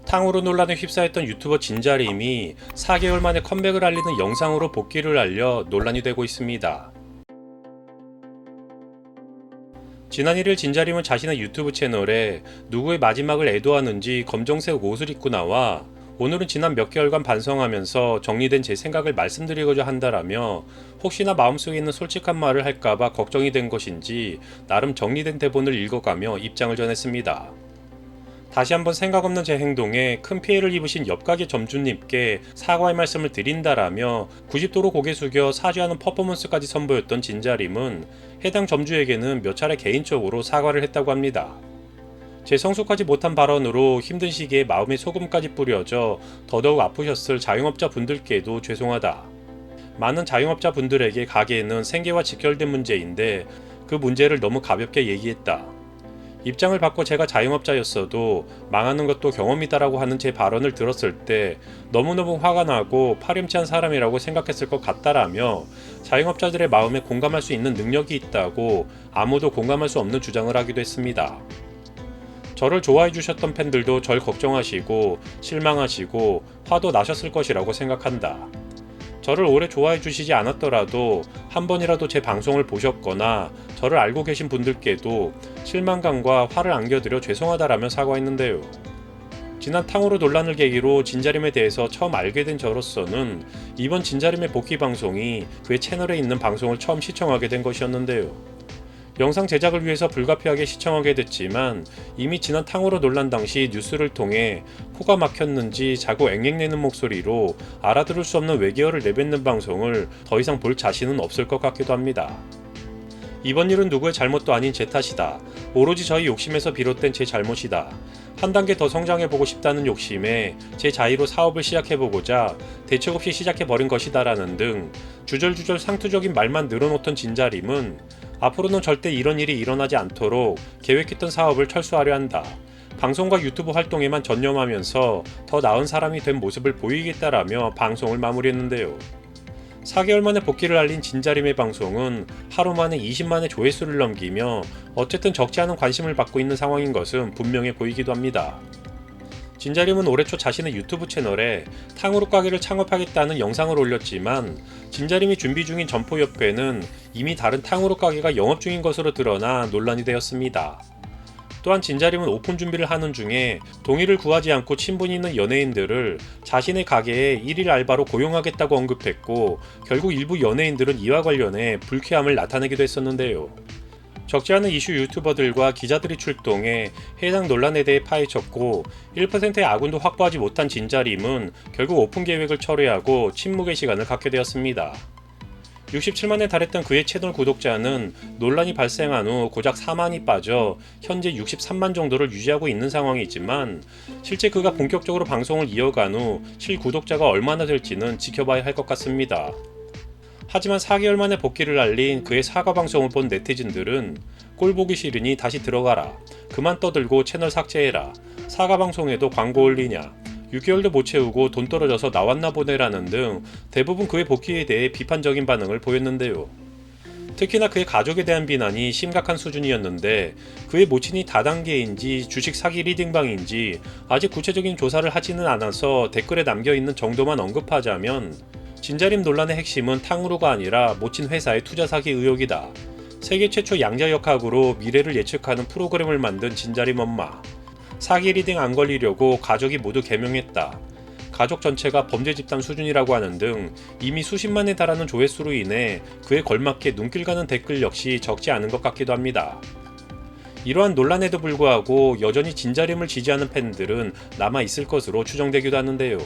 탕후루 논란에 휩싸였던 유튜버 진자림이 4개월 만에 컴백을 알리는 영상으로 복귀를 알려 논란이 되고 있습니다. 지난 1일 진자림은 자신의 유튜브 채널에 누구의 마지막을 애도하는지 검정색 옷을 입고 나와 오늘은 지난 몇 개월간 반성하면서 정리된 제 생각을 말씀드리고자 한다라며 혹시나 마음속에 있는 솔직한 말을 할까봐 걱정이 된 것인지 나름 정리된 대본을 읽어가며 입장을 전했습니다. 다시 한번 생각 없는 제 행동에 큰 피해를 입으신 옆가게 점주님께 사과의 말씀을 드린다라며 90도로 고개 숙여 사죄하는 퍼포먼스까지 선보였던 진자림은 해당 점주에게는 몇 차례 개인적으로 사과를 했다고 합니다. 제 성숙하지 못한 발언으로 힘든 시기에 마음에 소금까지 뿌려져 더더욱 아프셨을 자영업자 분들께도 죄송하다. 많은 자영업자 분들에게 가게에는 생계와 직결된 문제인데 그 문제를 너무 가볍게 얘기했다. 입장을 바꿔 제가 자영업자였어도 망하는 것도 경험이다라고 하는 제 발언을 들었을 때 너무너무 화가 나고 파렴치한 사람이라고 생각했을 것 같다라며 자영업자들의 마음에 공감할 수 있는 능력이 있다고 아무도 공감할 수 없는 주장을 하기도 했습니다. 저를 좋아해 주셨던 팬들도 절 걱정하시고 실망하시고 화도 나셨을 것이라고 생각한다. 저를 오래 좋아해 주시지 않았더라도 한 번이라도 제 방송을 보셨거나 저를 알고 계신 분들께도 실망감과 화를 안겨드려 죄송하다라며 사과했는데요. 지난 탕후루 논란을 계기로 진자림에 대해서 처음 알게 된 저로서는 이번 진자림의 복귀 방송이 그의 채널에 있는 방송을 처음 시청하게 된 것이었는데요. 영상 제작을 위해서 불가피하게 시청하게 됐지만 이미 지난 탕후루 논란 당시 뉴스를 통해 코가 막혔는지 자꾸 앵앵내는 목소리로 알아들을 수 없는 외계어를 내뱉는 방송을 더 이상 볼 자신은 없을 것 같기도 합니다. 이번 일은 누구의 잘못도 아닌 제 탓이다. 오로지 저희 욕심에서 비롯된 제 잘못이다. 한 단계 더 성장해보고 싶다는 욕심에 제 자의로 사업을 시작해보고자 대책 없이 시작해버린 것이다라는 등 주절주절 상투적인 말만 늘어놓던 진자림은 앞으로는 절대 이런 일이 일어나지 않도록 계획했던 사업을 철수하려 한다. 방송과 유튜브 활동에만 전념하면서 더 나은 사람이 된 모습을 보이겠다라며 방송을 마무리했는데요. 4개월 만에 복귀를 알린 진자림의 방송은 하루 만에 20만의 조회수를 넘기며 어쨌든 적지 않은 관심을 받고 있는 상황인 것은 분명해 보이기도 합니다. 진자림은 올해 초 자신의 유튜브 채널에 탕후루 가게를 창업하겠다는 영상을 올렸지만 진자림이 준비 중인 점포 옆에는 이미 다른 탕후루 가게가 영업 중인 것으로 드러나 논란이 되었습니다. 또한 진자림은 오픈 준비를 하는 중에 동의를 구하지 않고 친분이 있는 연예인들을 자신의 가게에 1일 알바로 고용하겠다고 언급했고 결국 일부 연예인들은 이와 관련해 불쾌함을 나타내기도 했었는데요. 적지 않은 이슈 유튜버들과 기자들이 출동해 해당 논란에 대해 파헤쳤고 1%의 아군도 확보하지 못한 진자림은 결국 오픈 계획을 철회하고 침묵의 시간을 갖게 되었습니다. 67만에 달했던 그의 채널 구독자는 논란이 발생한 후 고작 4만이 빠져 현재 63만 정도를 유지하고 있는 상황이지만 실제 그가 본격적으로 방송을 이어간 후 실구독자가 얼마나 될지는 지켜봐야 할 것 같습니다. 하지만 4개월 만에 복귀를 알린 그의 사과 방송을 본 네티즌들은 꼴 보기 싫으니 다시 들어가라. 그만 떠들고 채널 삭제해라. 사과 방송에도 광고 올리냐. 6개월도 못 채우고 돈 떨어져서 나왔나 보네라는 등 대부분 그의 복귀에 대해 비판적인 반응을 보였는데요. 특히나 그의 가족에 대한 비난이 심각한 수준이었는데 그의 모친이 다단계인지 주식 사기 리딩방인지 아직 구체적인 조사를 하지는 않아서 댓글에 남겨있는 정도만 언급하자면 진자림 논란의 핵심은 탕후루가 아니라 모친 회사의 투자 사기 의혹이다. 세계 최초 양자역학으로 미래를 예측하는 프로그램을 만든 진자림 엄마. 사기 리딩 안 걸리려고 가족이 모두 개명했다. 가족 전체가 범죄 집단 수준이라고 하는 등 이미 수십만에 달하는 조회수로 인해 그에 걸맞게 눈길 가는 댓글 역시 적지 않은 것 같기도 합니다. 이러한 논란에도 불구하고 여전히 진자림을 지지하는 팬들은 남아있을 것으로 추정되기도 하는데요.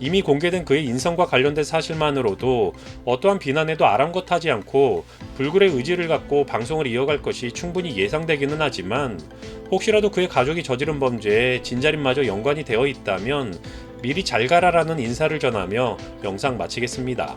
이미 공개된 그의 인성과 관련된 사실만으로도 어떠한 비난에도 아랑곳하지 않고 불굴의 의지를 갖고 방송을 이어갈 것이 충분히 예상되기는 하지만 혹시라도 그의 가족이 저지른 범죄에 진자림마저 연관이 되어 있다면 미리 잘 가라라는 인사를 전하며 영상 마치겠습니다.